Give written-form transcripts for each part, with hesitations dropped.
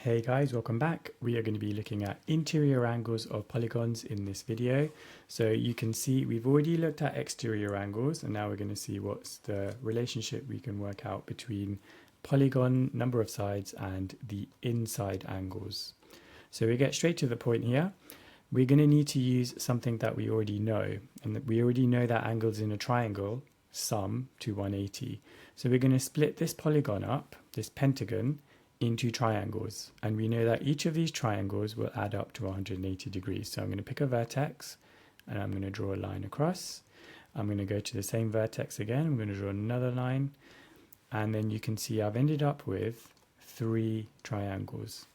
Hey guys, welcome back. We are going to be looking at interior angles of polygons in this video. So you can see we've already looked at exterior angles, and now we're going to see what's the relationship we can work out between polygon, number of sides, and the inside angles. So we get straight to the point here. We're going to need to use something that we already know, and we already know that angles in a triangle sum to 180. So we're going to split this polygon up, this pentagon, into triangles, and we know that each of these triangles will add up to 180 degrees. So I'm going to pick a vertex and I'm going to draw a line across. I'm going to go to the same vertex again. I'm going to draw another line, and then you can see I've ended up with 3 triangles.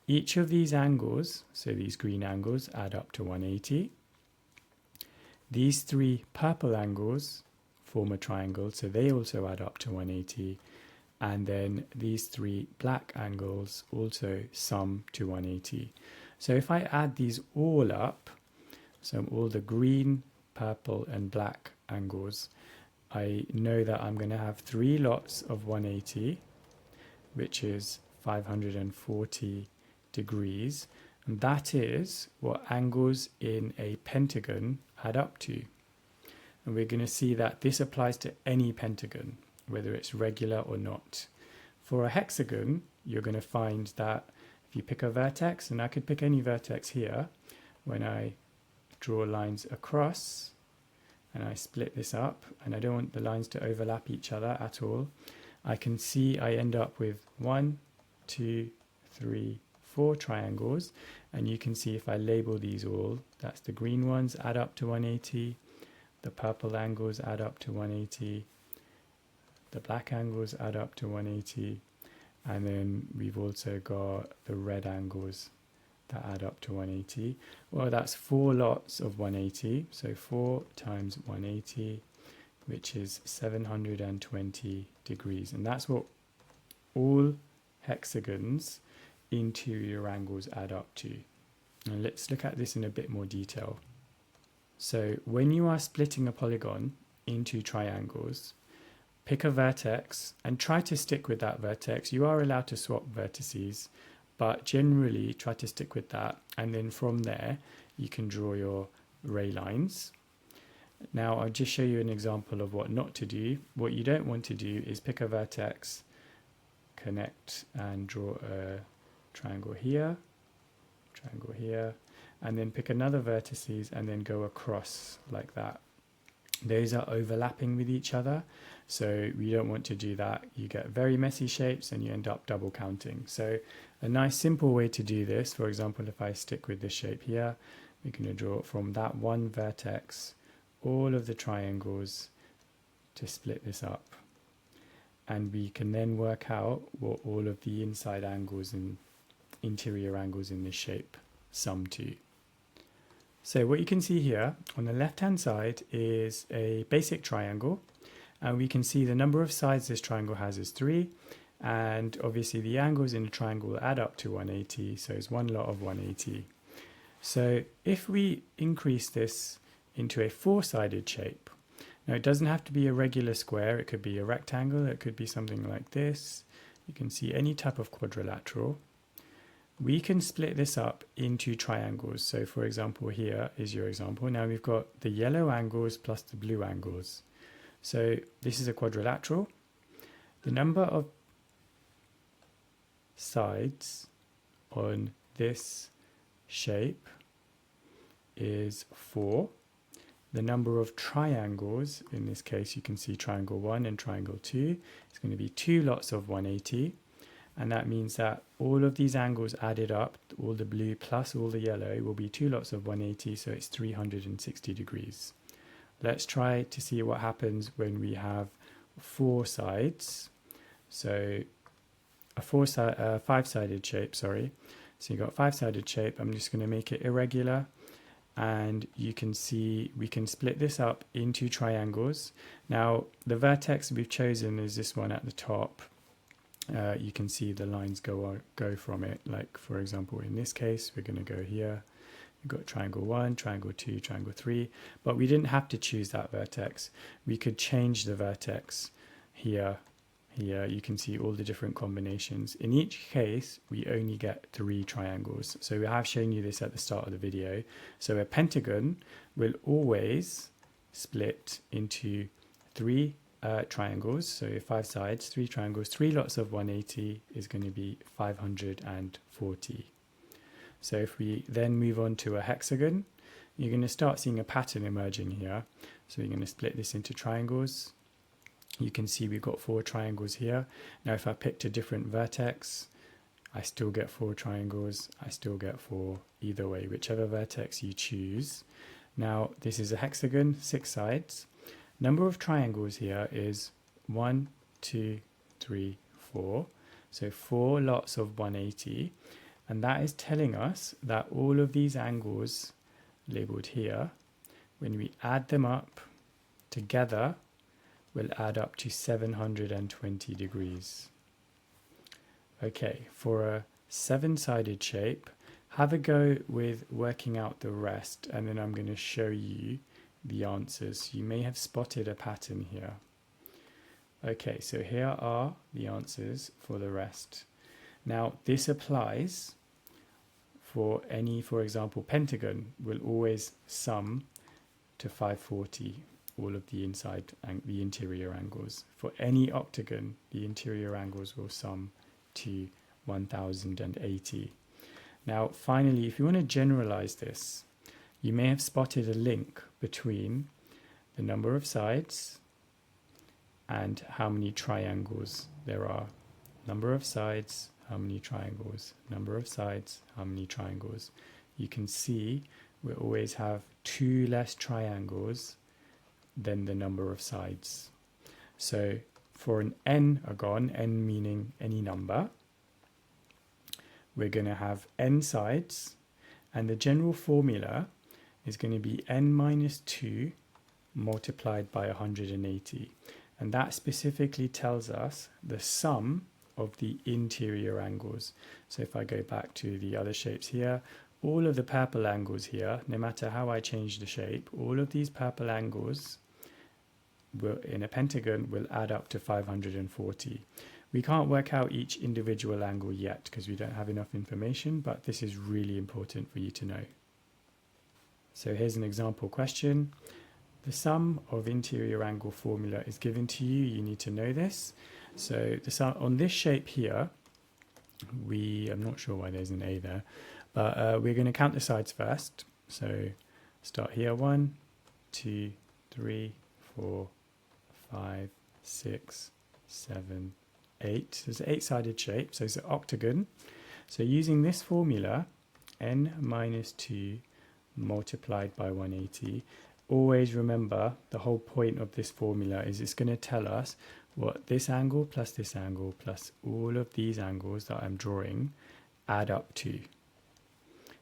Each of these angles, so these green angles, add up to 180. These 3 purple angles form a triangle, so they also add up to 180. And then these 3 black angles also sum to 180. So if I add these all up, so all the green, purple and black angles, I know that I'm going to have 3 lots of 180, which is 540 degrees. And that is what angles in a pentagon add up to. And we're going to see that this applies to any pentagon, whether it's regular or not. For a hexagon, you're going to find that if you pick a vertex, and I could pick any vertex here, when I draw lines across and I split this up, and I don't want the lines to overlap each other at all, I can see I end up with 1, 2, 3, 4 triangles, and you can see if I label these all, that's the green ones add up to 180, the purple angles add up to 180, the black angles add up to 180, and then we've also got the red angles that add up to 180. Well, that's 4 lots of 180, so 4 times 180, which is 720 degrees, and that's what all hexagons interior angles add up to. And let's look at this in a bit more detail. So when you are splitting a polygon into triangles, pick a vertex and try to stick with that vertex. You are allowed to swap vertices, but generally try to stick with that. And then from there, you can draw your ray lines. Now, I'll just show you an example of what not to do. What you don't want to do is pick a vertex, connect and draw a triangle here, and then pick another vertices and then go across like that. Those are overlapping with each other, so we don't want to do that. You get very messy shapes and you end up double counting. So a nice simple way to do this, for example, if I stick with this shape here, we're going to draw from that one vertex all of the triangles to split this up. And we can then work out what all of the inside angles and interior angles in this shape sum to. So what you can see here on the left hand side is a basic triangle, and we can see the number of sides this triangle has is 3, and obviously the angles in the triangle add up to 180, so it's 1 lot of 180. So if we increase this into a 4-sided shape, now it doesn't have to be a regular square, it could be a rectangle, it could be something like this. You can see any type of quadrilateral. We can split this up into triangles. So for example, here is your example. Now we've got the yellow angles plus the blue angles. So this is a quadrilateral. The number of sides on this shape is 4. The number of triangles, in this case you can see triangle 1 and triangle 2, is going to be 2 lots of 180. And that means that all of these angles added up, all the blue plus all the yellow, will be 2 lots of 180, so it's 360 degrees. Let's try to see what happens when we have 4 sides. So a 5-sided shape, sorry. So you've got a 5-sided shape. I'm just going to make it irregular. And you can see we can split this up into triangles. Now, the vertex we've chosen is this one at the top. You can see the lines go from it. Like, for example, in this case, we're going to go here. We've got triangle 1, triangle 2, triangle 3. But we didn't have to choose that vertex. We could change the vertex here, here you can see all the different combinations. In each case, we only get 3 triangles. So I have shown you this at the start of the video. So a pentagon will always split into 3 triangles. So 5 sides, 3 triangles, 3 lots of 180 is going to be 540. So if we then move on to a hexagon, you're going to start seeing a pattern emerging here. So we're going to split this into triangles. You can see we've got 4 triangles here. Now if I picked a different vertex, I still get 4 triangles. I still get 4 either way, whichever vertex you choose. Now this is a hexagon, 6 sides. Number of triangles here is 1, 2, 3, 4. So 4 lots of 180. And that is telling us that all of these angles labeled here, when we add them up together, will add up to 720 degrees. Okay, for a 7-sided shape, have a go with working out the rest, and then I'm going to show you the answers. You may have spotted a pattern here. Okay, so here are the answers for the rest. Now this applies for any, for example, pentagon will always sum to 540, all of the inside and the interior angles. For any octagon, the interior angles will sum to 1080. Now finally, if you want to generalize this, you may have spotted a link between the number of sides and how many triangles there are. Number of sides, how many triangles, number of sides, how many triangles. You can see we always have 2 less triangles than the number of sides. So for an n-agon, n meaning any number, we're going to have n sides, and the general formula is going to be n minus 2 multiplied by 180. And that specifically tells us the sum of the interior angles. So if I go back to the other shapes here, all of the purple angles here, no matter how I change the shape, all of these purple angles will, in a pentagon, will add up to 540. We can't work out each individual angle yet because we don't have enough information, but this is really important for you to know. So here's an example question. The sum of interior angle formula is given to you. You need to know this. So the sum on this shape here, I'm not sure why there's an A there, but we're going to count the sides first. So start here, 1, 2, 3, 4, 5, 6, 7, 8. So it's an 8-sided shape, so it's an octagon. So using this formula, n minus 2 multiplied by 180, always remember the whole point of this formula is it's going to tell us what this angle plus all of these angles that I'm drawing add up to.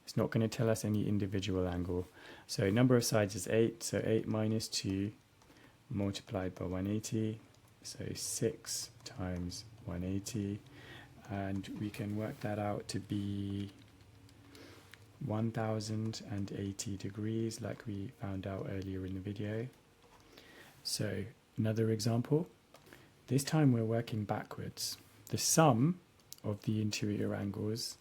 It's not going to tell us any individual angle. So number of sides is 8, so 8 minus 2 multiplied by 180, so 6 times 180, and we can work that out to be 1080 degrees, like we found out earlier in the video. So another example. This time we're working backwards. The sum of the interior angles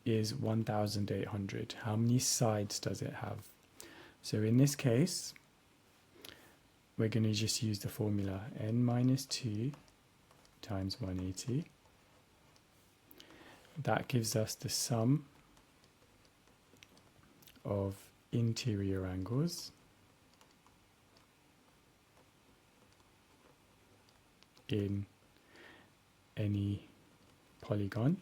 is 1800. How many sides does it have? So in this case, we're going to just use the formula n minus 2 times 180. That gives us the sum of interior angles in any polygon.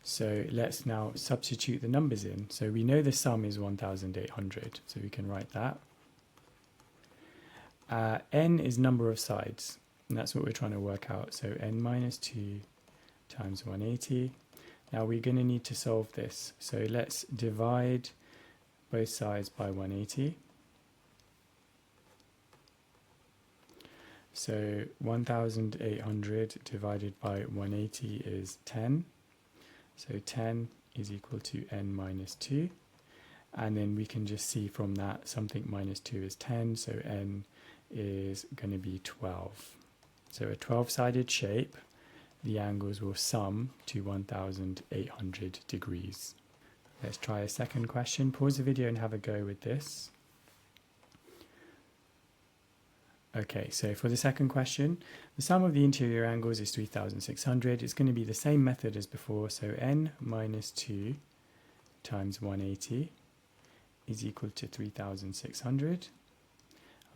So let's now substitute the numbers in. So we know the sum is 1800, so we can write that. N is number of sides, and that's what we're trying to work out. So n minus 2 times 180. Now we're going to need to solve this. So let's divide both sides by 180. So 1800 divided by 180 is 10. So 10 is equal to n minus 2. And then we can just see from that something minus 2 is 10. So n is going to be 12. So a 12-sided shape, the angles will sum to 1800 degrees. Let's try a second question. Pause the video and have a go with this. Okay, so for the second question, the sum of the interior angles is 3600. It's going to be the same method as before, so n minus 2 times 180 is equal to 3600.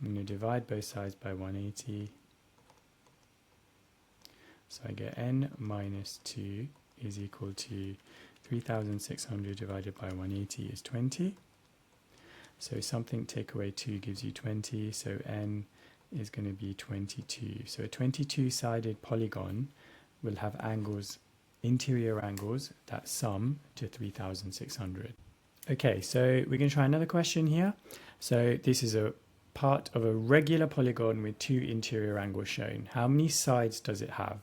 I'm going to divide both sides by 180. So I get n minus 2 is equal to 3600 divided by 180 is 20. So something take away 2 gives you 20, so n is going to be 22. So a 22-sided polygon will have angles, interior angles, that sum to 3600. Okay, so we're going to try another question here. So this is a part of a regular polygon with 2 interior angles shown. How many sides does it have?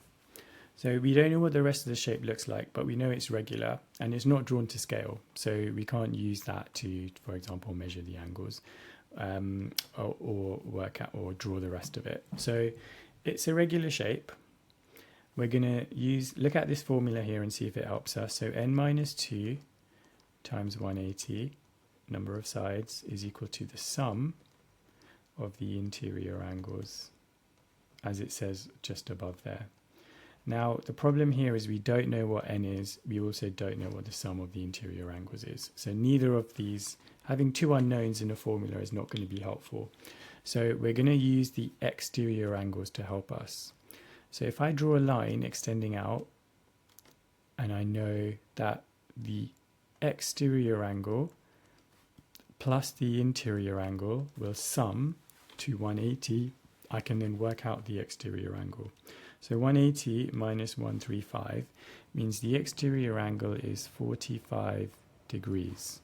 So we don't know what the rest of the shape looks like, but we know it's regular and it's not drawn to scale. So we can't use that to, for example, measure the angles or work out or draw the rest of it. So it's a regular shape. We're going to look at this formula here and see if it helps us. So n minus 2 times 180, number of sides, is equal to the sum of the interior angles, as it says just above there. Now, the problem here is we don't know what n is. We also don't know what the sum of the interior angles is. So neither of these, having 2 unknowns in a formula is not going to be helpful. So we're going to use the exterior angles to help us. So if I draw a line extending out, and I know that the exterior angle plus the interior angle will sum to 180, I can then work out the exterior angle. So 180 minus 135 means the exterior angle is 45 degrees.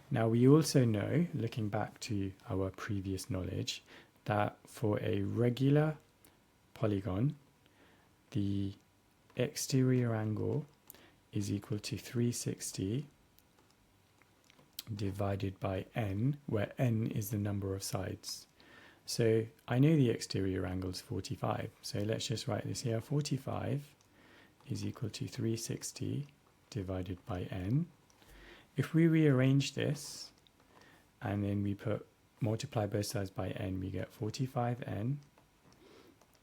Now we also know, looking back to our previous knowledge, that for a regular polygon, the exterior angle is equal to 360 divided by n, where n is the number of sides. So I know the exterior angle is 45. So let's just write this here. 45 is equal to 360 divided by n. If we rearrange this and then we multiply both sides by n, we get 45n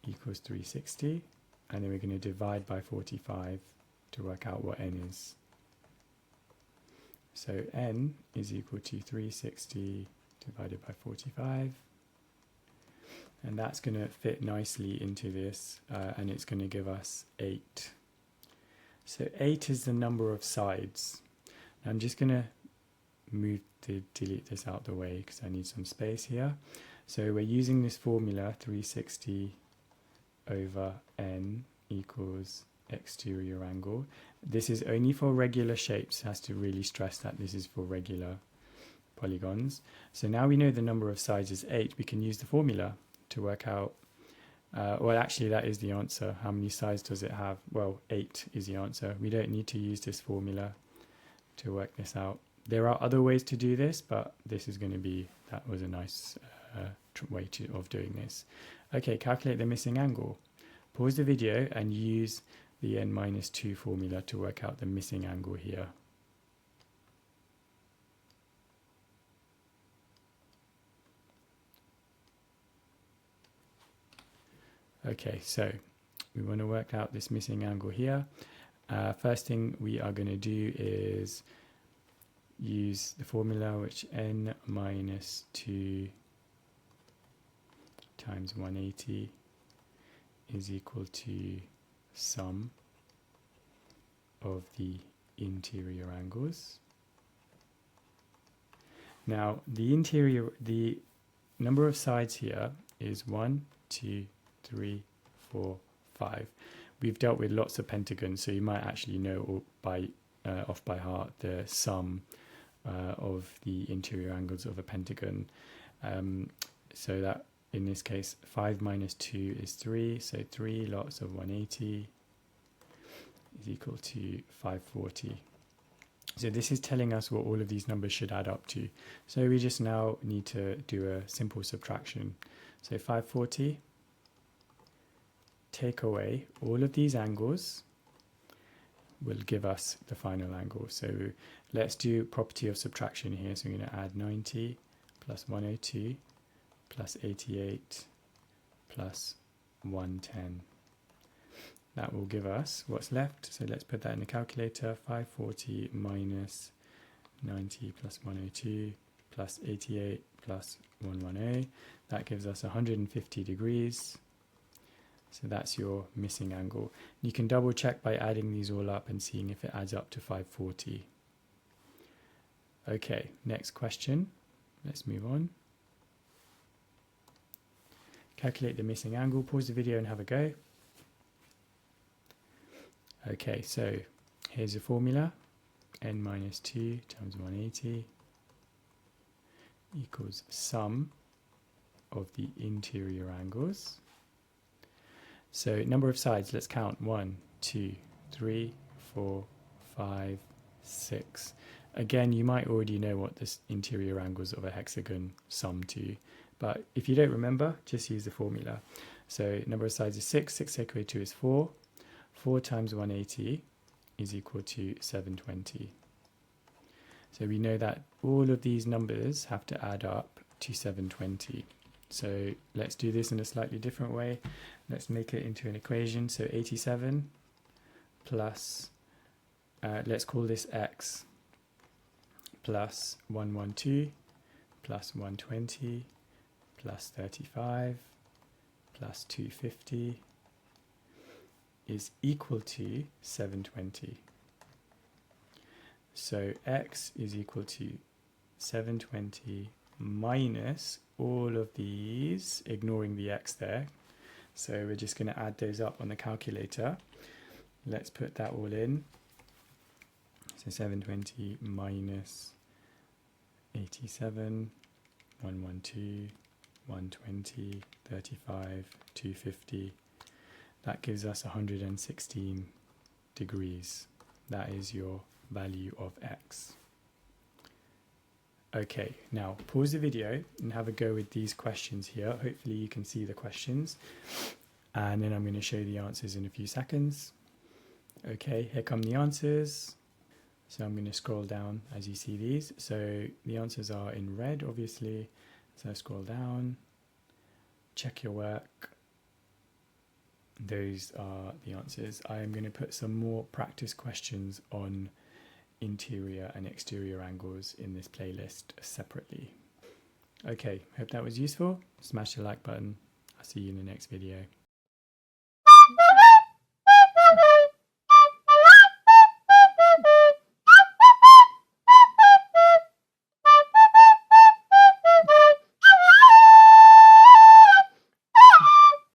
equals 360. And then we're going to divide by 45 to work out what n is. So n is equal to 360 divided by 45. And that's going to fit nicely into this, and it's going to give us 8. So 8 is the number of sides. Now I'm just going to delete this out the way because I need some space here. So we're using this formula, 360 over n equals exterior angle. This is only for regular shapes. It has to really stress that this is for regular polygons. So now we know the number of sides is 8. We can use the formula to work out, well actually that is the answer. How many sides does it have? Well, 8 is the answer. We don't need to use this formula to work this out. There are other ways to do this, but this is going to be, that was a nice way of doing this. Okay, calculate the missing angle. Pause the video and use the n minus 2 formula to work out the missing angle here. Okay, so we want to work out this missing angle here. First thing we are going to do is use the formula, which n minus 2 times 180 is equal to sum of the interior angles. Now the number of sides here is 1, 2, 3, 4, 5. We've dealt with lots of pentagons, so you might actually know off by heart the sum of the interior angles of a pentagon. So that in this case 5 minus 2 is 3, so 3 lots of 180 is equal to 540. So this is telling us what all of these numbers should add up to. So we just now need to do a simple subtraction. So 540, take away all of these angles, will give us the final angle. So let's do property of subtraction here. So I'm going to add 90 plus 102 plus 88 plus 110. That will give us what's left. So let's put that in the calculator. 540 minus 90 plus 102 plus 88 plus 110. That gives us 150 degrees. So that's your missing angle. You can double check by adding these all up and seeing if it adds up to 540. Okay, next question. Let's move on. Calculate the missing angle. Pause the video and have a go. Okay, so here's the formula. N minus 2 times 180 equals sum of the interior angles. So number of sides, let's count. 1, 2, 3, 4, 5, 6. Again, you might already know what the interior angles of a hexagon sum to, but if you don't remember, just use the formula. So number of sides is 6, 6 take away 2 is 4. 4 times 180 is equal to 720. So we know that all of these numbers have to add up to 720. So let's do this in a slightly different way. Let's make it into an equation. So 87 plus, let's call this x, plus 112 plus 120 plus 35 plus 250 is equal to 720. So x is equal to 720 minus all of these, ignoring the x there. So we're just going to add those up on the calculator. Let's put that all in. So 720 minus 87, 112, 120, 35, 250. That gives us 116 degrees. That is your value of x. Okay, now pause the video and have a go with these questions here. Hopefully you can see the questions, and then I'm going to show you the answers in a few seconds. Okay, here come the answers. So I'm going to scroll down as you see these. So the answers are in red, obviously. So scroll down, check your work. Those are the answers. I am going to put some more practice questions on interior and exterior angles in this playlist separately. Okay, hope that was useful. Smash the like button. I'll see you in the next video.